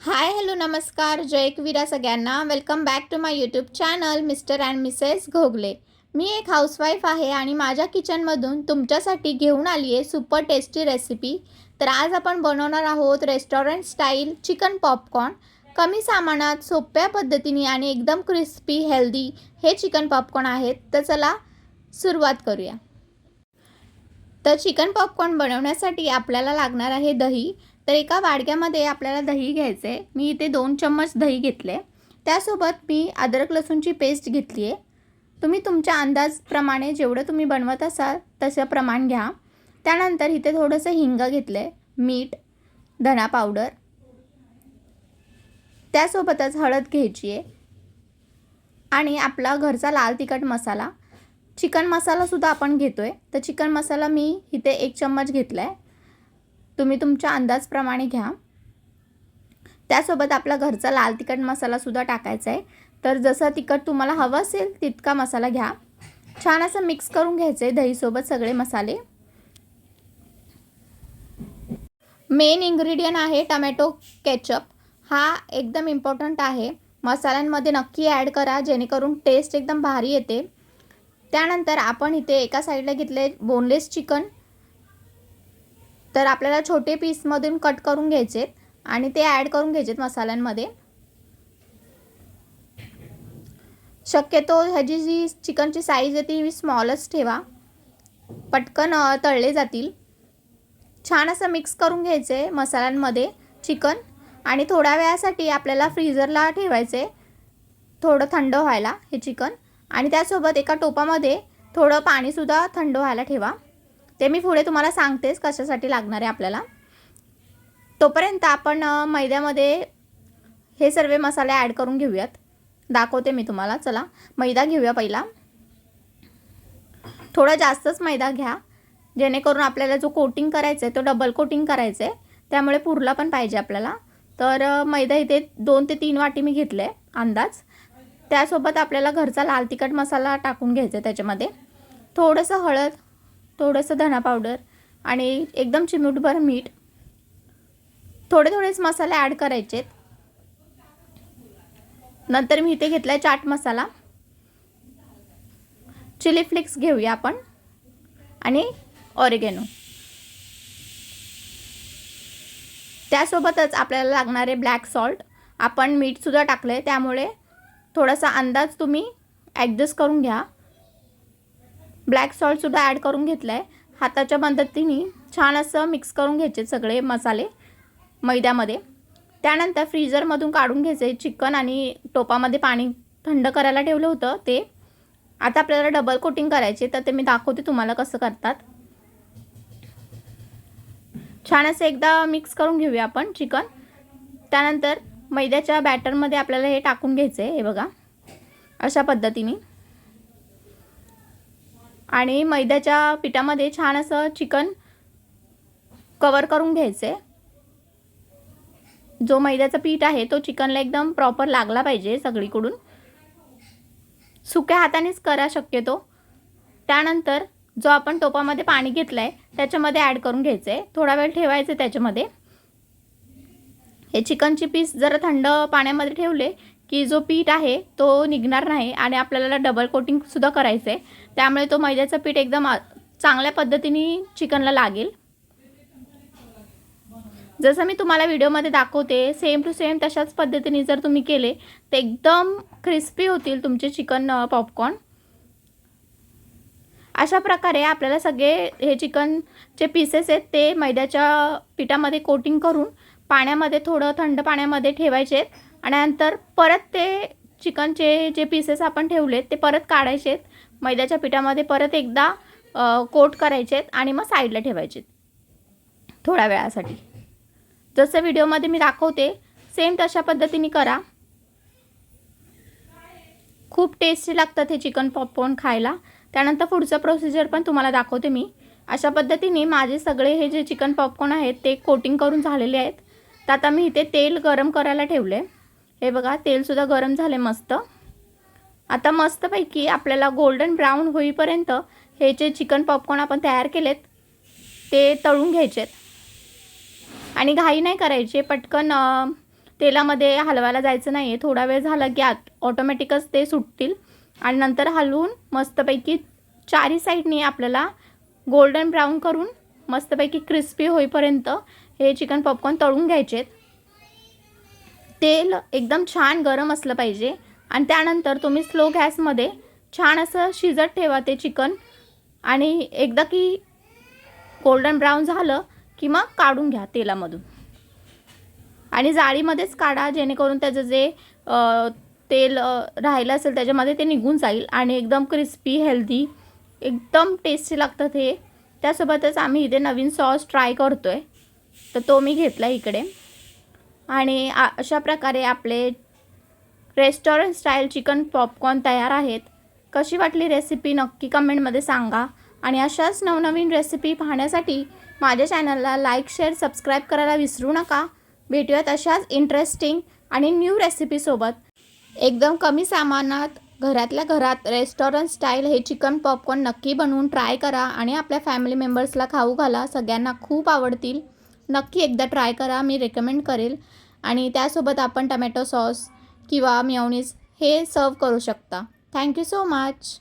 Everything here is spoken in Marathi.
हाय हॅलो नमस्कार जय एकवीरा सगळ्यांना welcome back to my YouTube channel Mr and Mrs Ghogale. मी एक हाऊसवाईफ आहे आणि माझ्या किचनमधून तुमच्यासाठी घेऊन आली आहे सुपर टेस्टी रेसिपी। तर आज आपण बनवणार आहोत रेस्टॉरंट स्टाईल चिकन पॉपकॉर्न। कमी सामानात सोप्या पद्धतीने आणि एकदम क्रिस्पी हेल्दी हे चिकन पॉपकॉर्न आहेत। तर चला सुरुवात करूया। तर चिकन पॉपकॉर्न बनवण्यासाठी आपल्याला लागणार आहे दही। तर एका वाडग्यामध्ये आपल्याला दही घ्यायचे आहे। मी इथे 2 चम्मच दही घेतले। त्यासोबत मी अद्रक लसूणची पेस्ट घेतली आहे। तुम्ही तुमच्या अंदाजाप्रमाणे जेवढं तुम्ही बनवत असाल तसं प्रमाण घ्या। त्यानंतर इथे थोडंसं हिंग घेतले, मीठ, धना पावडर, त्यासोबतच हळद घ्यायची आहे आणि आपला घरचा लाल तिखट मसाला, चिकन मसाला सुद्धा आपण घेतोय। तर चिकन मसाला मी इथे 1 चम्मच घेतलाय, तुम्ही तुमच्या अंदाजाप्रमाणे घ्या। त्यासोबत आपला घरचा लाल तिखट मसाला सुद्धा टाकायचा आहे। तर जसं तिखट तुम्हाला हवं असेल तितका मसाला घ्या। छान असं मिक्स करून घ्यायचे दही सोबत सगळे मसाले। मेन इंग्रेडिएंट आहे टोमॅटो केचप। हा एकदम इम्पॉर्टंट आहे, मसाल्यांमध्ये नक्की ॲड करा जेणेकरून टेस्ट एकदम भारी येते। त्यानंतर आपण इथे एका साईडला घेतले बोनलेस चिकन। तर आपल्याला छोटे पीसमधून कट करून घ्यायचे आणि ते ॲड करून घ्यायचे मसाल्यांमध्ये। शक्यतो ह्याची जी चिकनची साईज आहे ती स्मॉलच ठेवा, पटकन तळले जातील। छान असं मिक्स करून घ्यायचे मसाल्यांमध्ये चिकन आणि थोड्या वेळासाठी आपल्याला फ्रीजरला ठेवायचे, थोडं थंड व्हायला हे चिकन। आणि त्यासोबत एका टोपामध्ये थोडं पाणीसुद्धा थंड व्हायला ठेवा। ते मी पुढे तुम्हाला सांगतेच कशासाठी लागणार आहे आपल्याला। तोपर्यंत आपण मैद्यामध्ये हे सर्व मसाले ॲड करून घेऊयात, दाखवते मी तुम्हाला। चला मैदा घेऊया पहिला। थोडा जास्तच मैदा घ्या जेणेकरून आपल्याला जो कोटिंग करायचा आहे तो डबल कोटिंग करायचं आहे, त्यामुळे पुरला पण पाहिजे आपल्याला। तर मैदा इथे 2 ते 3 वाटी मी घेतले अंदाज। त्यासोबत आपल्याला घरचा लाल तिखट मसाला टाकून घ्यायचा आहे, त्याच्यामध्ये थोडंसं हळद, थोडंसं धना पावडर आणि एकदम चिमूटभर मीठ, थोडेच मसाले ॲड करायचे। नंतर मी इथे घेतला चाट मसाला, चिली फ्लेक्स घेऊया आपण आणि ऑरिगॅनो। त्यासोबतच आपल्याला लागणारे ब्लॅक सॉल्ट, आपण मीठ सुद्धा टाकले त्यामुळे थोडासा अंदाज तुम्ही ॲडजस्ट करून घ्या। ब्लॅक सॉल्ट सुद्धा ॲड करून घेतलाय। हाताच्या मदतीने छान असं मिक्स करून घ्यायचे सगळे मसाले मैद्यामध्ये। त्यानंतर फ्रीजरमधून काढून घ्यायचे चिकन आणि टोपामध्ये पाणी थंड करायला ठेवलं होतं ते। आता आपल्याला डबल कोटिंग करायचे, तर ते मी दाखवते तुम्हाला कसं करतात। छान असं एकदा मिक्स करून घेऊया आपण चिकन। त्यानंतर मैद्याच्या बॅटरमध्ये आपल्याला हे टाकून घ्यायचं आहे, हे बघा अशा पद्धतीने। आणि मैद्याच्या पिठामध्ये छान असं चिकन कवर करून घ्यायचे। जो मैद्याचा पीठ आहे तो चिकनला एकदम प्रॉपर लागला पाहिजे सगळीकडून, सुक्या हातानेच करा शक्यतो। त्यानंतर जो आपण टोपामध्ये पाणी घेतलंय त्याच्यामध्ये ॲड करून घ्यायचे, थोडा वेळ ठेवायचे त्याच्यामध्ये। हे चिकनचे पीस जरा थंड पाण्यामध्ये ठेवले की जो पीठ आहे तो निघणार नाही आणि आपल्याला डबल कोटिंग सुद्धा करायचं आहे, त्यामुळे तो मैद्याचा पीठ एकदम चांगल्या पद्धतीने चिकनला लागेल। जसं मी तुम्हाला व्हिडिओमध्ये दाखवते सेम टू सेम तशाच पद्धतीने जर तुम्ही केले तर एकदम क्रिस्पी होतील तुमचे चिकन पॉपकॉर्न। अशा प्रकारे आपल्याला सगळे हे चिकनचे पीसेस आहेत ते मैद्याच्या पिठामध्ये कोटिंग करून पाण्यामध्ये थोडं थंड पाण्यामध्ये ठेवायचे आणि नंतर परत ते चिकनचे जे पीसेस आपण ठेवलेत ते परत काढायचे, मैद्याच्या पिठामध्ये परत एकदा कोट करायचे आणि मग साईडला ठेवायचे थोड्या वेळासाठी। जसं व्हिडिओमध्ये मी दाखवते सेम तशा पद्धतीने करा। खूप टेस्टी लागतात हे चिकन पॉपकॉर्न खायला। त्यानंतर पुढचं प्रोसिजर पण तुम्हाला दाखवते मी। अशा पद्धतीने माझे सगळे हे जे चिकन पॉपकॉर्न आहेत ते कोटिंग करून झालेले आहेत। तर आता मी इथे तेल गरम करायला ठेवले, हे बघा तेलसुद्धा गरम झाले मस्त। आता मस्तपैकी आपल्याला गोल्डन ब्राऊन होईपर्यंत हे जे चिकन पॉपकॉर्न आपण तयार केलेत ते तळून घ्यायचे। आणि घाई नाही करायची, पटकन तेलामध्ये हलवायला जायचं नाही आहे. थोडा वेळ झाला की ऑटोमॅटिकच ते सुटतील आणि नंतर हलवून मस्तपैकी चारी साईडनी आपल्याला गोल्डन ब्राऊन करून मस्तपैकी क्रिस्पी होईपर्यंत हे चिकन पॉपकॉर्न तळून घ्यायचे आहेत. तेल एकदम छान गरम असलं पाहिजे आणि त्यानंतर तुम्ही स्लो गॅसमध्ये छान असं शिजत ठेवा ते चिकन आणि एकदा की गोल्डन ब्राऊन झालं की मग काढून घ्या तेलामधून आणि जाळीमध्येच काढा, जेणेकरून त्याचं जे तेल राहिलं असेल त्याच्यामध्ये ते निघून जाईल आणि एकदम क्रिस्पी हेल्दी एकदम टेस्टी लागतं ते. त्यासोबतच आम्ही इथे नवीन सॉस ट्राय करतो आहे, तर तो मी घेतला इकडे. आणि अशा प्रकारे आपले रेस्टॉरंट स्टाईल चिकन पॉपकॉर्न तयार आहेत. कशी वाटली रेसिपी नक्की कमेंटमध्ये सांगा आणि अशाच नवनवीन रेसिपी पाहण्यासाठी माझ्या चॅनलला लाईक, शेअर, सबस्क्राईब करायला विसरू नका. भेटूयात अशाच इंटरेस्टिंग आणि न्यू रेसिपीसोबत. एकदम कमी सामानात घरातल्या घरात रेस्टॉरंट स्टाईल हे चिकन पॉपकॉर्न नक्की बनवून ट्राय करा आणि आपल्या फॅमिली मेंबर्सला खाऊ घाला. सगळ्यांना खूप आवडतील. नक्की एकदा ट्राय करा, मी रेकमेंड करेल. आणि त्यासोबत आपण टमॅटो सॉस किंवा मेयोनीज हे सर्व करू शकता. Thank you so much.